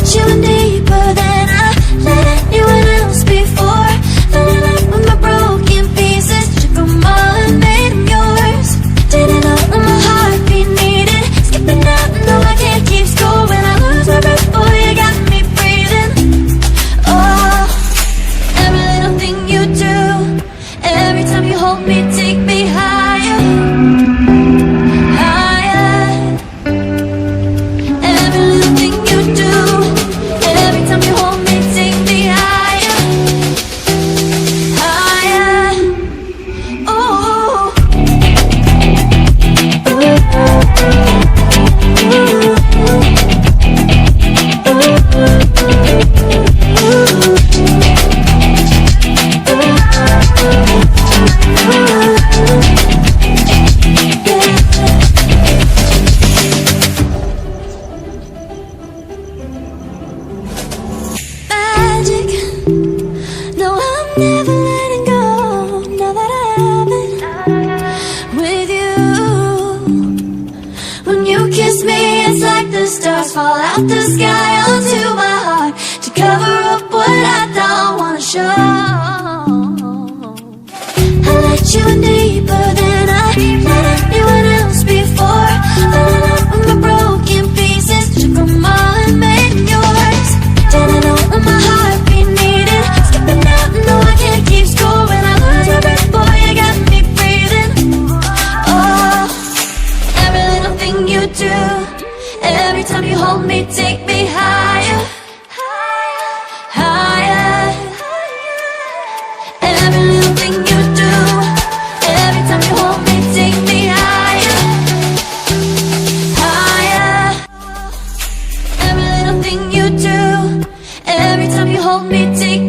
let you in deeper than I let anyone else before. Filling up with my broken pieces, took them all and made them yours. Didn't know that my heartbeat needed skipping out, no I can't keep score. When I lose my breath, boy, you got me breathing. Oh, every little thing you do, every time you hold me, take me higher, higher. Every little thing you do, every time you hold me, take me higher, higher. Oh, magic. No, I'm never letting go. Now that I have it with you. When you kiss me, it's like the stars fall out the sky onto my heart to cover up what I don't wanna show. I let you in deeper than I let anyone else before. Filling up with my broken pieces, took them all and made them yours. Didn't know what my heartbeat needed skipping out, no I can't keep score. When I lose my breath, boy, you got me breathing. Oh, every little thing you do, every time you hold me, take me higher, higher. Every little thing you do, every time you hold me, take me higher, higher. Every little thing you do, every time you hold me, take